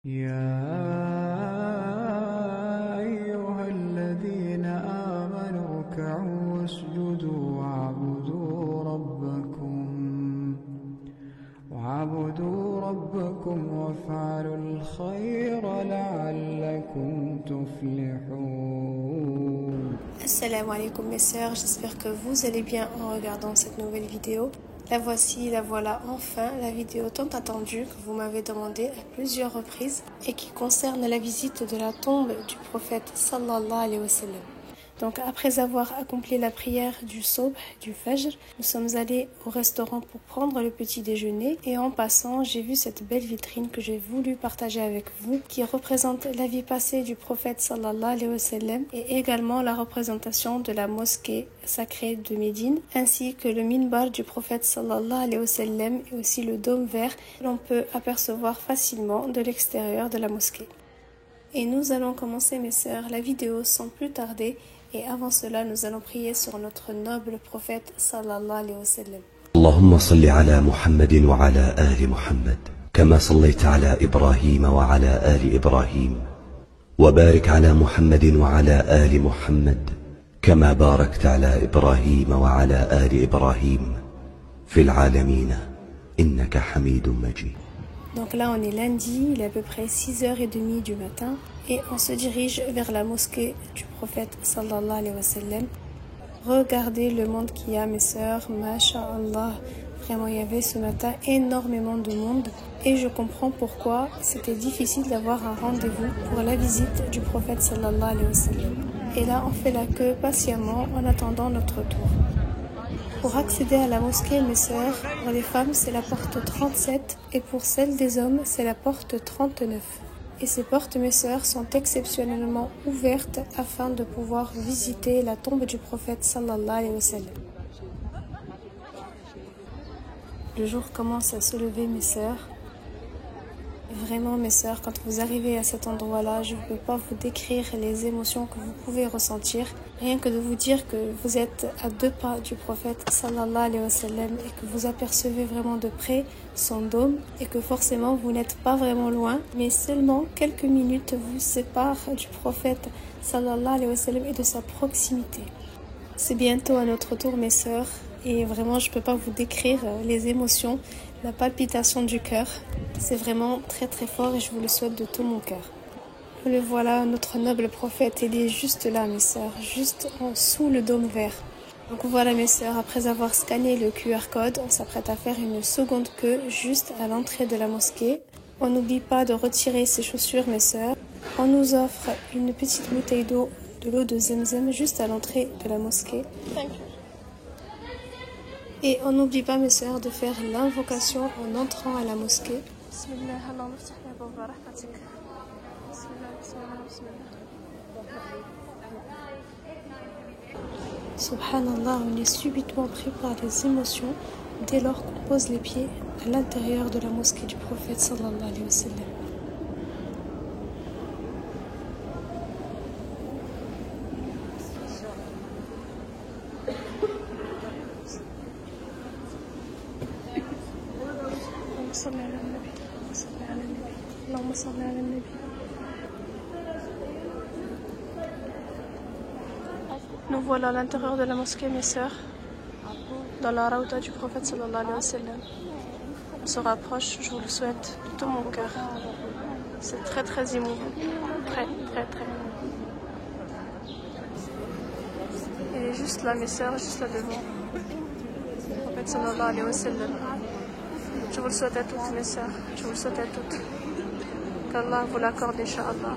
يا أيها الذين آمنوا اركعوا واسجدوا واعبدوا ربكم وافعلوا الخير لعلكم تفلحون. Assalamu alaikum mes sœurs, j'espère que vous allez bien en regardant cette nouvelle vidéo. La voici, la voilà enfin, la vidéo tant attendue que vous m'avez demandé à plusieurs reprises et qui concerne la visite de la tombe du prophète sallallahu alayhi wa sallam. Donc après avoir accompli la prière du Sobh, du Fajr, nous sommes allés au restaurant pour prendre le petit déjeuner et en passant, j'ai vu cette belle vitrine que j'ai voulu partager avec vous qui représente la vie passée du prophète sallallahu alayhi wa sallam et également la représentation de la mosquée sacrée de Médine ainsi que le minbar du prophète sallallahu alayhi wa sallam et aussi le dôme vert que l'on peut apercevoir facilement de l'extérieur de la mosquée. Et nous allons commencer mes sœurs la vidéo sans plus tarder. Et avant cela, nous allons prier sur notre noble prophète sallallahu alayhi wa sallam. اللهم صل على محمد وعلى آل محمد كما صليت على إبراهيم وعلى آل إبراهيم وبارك على محمد وعلى آل محمد كما باركت على إبراهيم وعلى آل إبراهيم في العالمين إنك حميد مجيد. Donc là, on est lundi, il est à peu près 6h30 du matin et on se dirige vers la mosquée du prophète sallallahu alayhi wa sallam. Regardez le monde qu'il y a, mes sœurs, masha'Allah. Vraiment, il y avait ce matin énormément de monde et je comprends pourquoi c'était difficile d'avoir un rendez-vous pour la visite du prophète sallallahu alayhi wa sallam. Et là, on fait la queue patiemment en attendant notre tour. Pour accéder à la mosquée, mes sœurs, pour les femmes, c'est la porte 37 et pour celle des hommes, c'est la porte 39. Et ces portes, mes sœurs, sont exceptionnellement ouvertes afin de pouvoir visiter la tombe du prophète sallallahu alayhi wa sallam. Le jour commence à se lever, mes sœurs. Vraiment, mes sœurs, quand vous arrivez à cet endroit-là, je ne peux pas vous décrire les émotions que vous pouvez ressentir. Rien que de vous dire que vous êtes à 2 pas du prophète sallallahu alayhi wa sallam et que vous apercevez vraiment de près son dôme et que forcément vous n'êtes pas vraiment loin, mais seulement quelques minutes vous séparent du prophète sallallahu alayhi wa sallam et de sa proximité. C'est bientôt à notre tour, mes sœurs, et vraiment je ne peux pas vous décrire les émotions, la palpitation du cœur. C'est vraiment très très fort et je vous le souhaite de tout mon cœur. Le voilà, notre noble prophète, il est juste là, mes sœurs, juste en dessous le dôme vert. Donc voilà, mes sœurs, après avoir scanné le QR code, on s'apprête à faire une seconde queue juste à l'entrée de la mosquée. On n'oublie pas de retirer ses chaussures, mes sœurs. On nous offre une petite bouteille d'eau, de l'eau de Zemzem, juste à l'entrée de la mosquée. Et on n'oublie pas, mes sœurs, de faire l'invocation en entrant à la mosquée. Subhanallah, on est subitement pris par les émotions dès lors qu'on pose les pieds à l'intérieur de la mosquée du prophète sallallahu alayhi wa sallam. Nous voilà à l'intérieur de la mosquée, mes sœurs, dans la raouta du prophète sallallahu alayhi wa sallam. On se rapproche, je vous le souhaite de tout mon cœur. C'est très très émouvant, très très très. Il est juste là, mes sœurs, juste là devant. Le prophète sallallahu alayhi wa sallam. Je vous le souhaite à toutes, mes sœurs, je vous le souhaite à toutes. Qu'Allah vous l'accorde, Inch'Allah.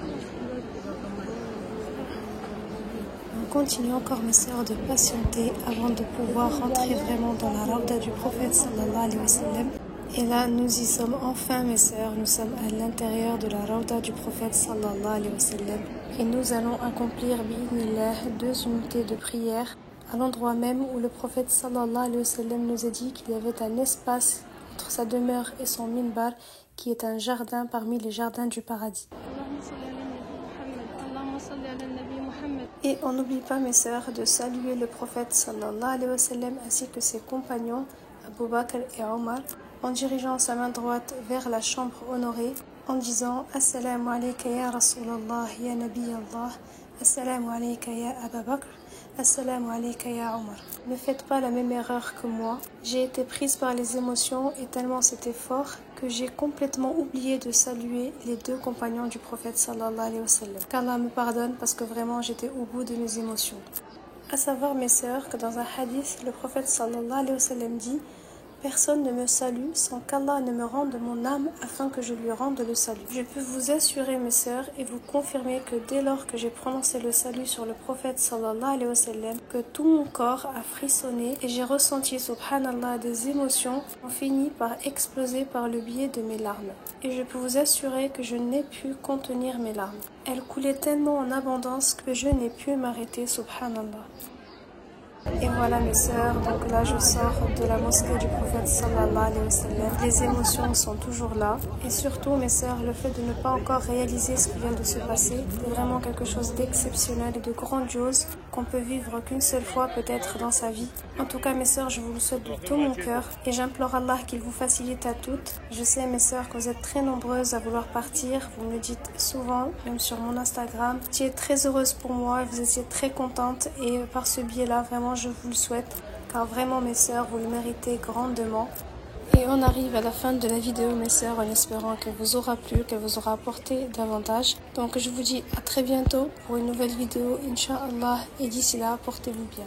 On continue encore, mes sœurs, de patienter avant de pouvoir rentrer vraiment dans la raouda du prophète sallallahu alayhi wa sallam. Et là, nous y sommes enfin, mes sœurs. Nous sommes à l'intérieur de la raouda du prophète sallallahu alayhi wa sallam. Et nous allons accomplir, bi'idhnillah, 2 unités de prière à l'endroit même où le prophète sallallahu alayhi wa sallam nous a dit qu'il y avait un espace entre sa demeure et son minbar qui est un jardin parmi les jardins du paradis. Et on n'oublie pas, mes sœurs, de saluer le prophète sallallahu alayhi wa sallam ainsi que ses compagnons Abu Bakr et Omar en dirigeant sa main droite vers la chambre honorée en disant Assalamu alayka ya Rasulallah ya Nabi Allah, Assalamu alayka ya Aba Bakr, Assalamu alayka ya Omar. Ne faites pas la même erreur que moi. J'ai été prise par les émotions et tellement c'était fort que j'ai complètement oublié de saluer les deux compagnons du prophète sallallahu alayhi wa sallam. Qu'Allah me pardonne parce que vraiment j'étais au bout de mes émotions. À savoir mes sœurs que dans un hadith, le prophète sallallahu alayhi wa sallam dit Personne ne me salue sans qu'Allah ne me rende mon âme afin que je lui rende le salut. Je peux vous assurer, mes sœurs, et vous confirmer que dès lors que j'ai prononcé le salut sur le prophète sallallahu alayhi wa sallam, que tout mon corps a frissonné et j'ai ressenti, subhanallah, des émotions ont fini par exploser par le biais de mes larmes. Et je peux vous assurer que je n'ai pu contenir mes larmes. Elles coulaient tellement en abondance que je n'ai pu m'arrêter, subhanallah. Et voilà mes sœurs, donc là je sors de la mosquée du prophète sallallahu alayhi wa sallam. Les émotions sont toujours là. Et surtout mes sœurs, le fait de ne pas encore réaliser ce qui vient de se passer est vraiment quelque chose d'exceptionnel et de grandiose qu'on peut vivre qu'une seule fois peut-être dans sa vie. En tout cas mes sœurs, je vous le souhaite de tout mon cœur et j'implore Allah qu'il vous facilite à toutes. Je sais mes sœurs que vous êtes très nombreuses à vouloir partir, vous me le dites souvent, même sur mon Instagram. Vous étiez très heureuse pour moi, vous étiez très contente et par ce biais-là, vraiment je vous le souhaite, car vraiment mes sœurs, vous le méritez grandement. Et on arrive à la fin de la vidéo mes sœurs, en espérant qu'elle vous aura plu, qu'elle vous aura apporté davantage. Donc je vous dis à très bientôt pour une nouvelle vidéo, Inch'Allah, et d'ici là, portez-vous bien.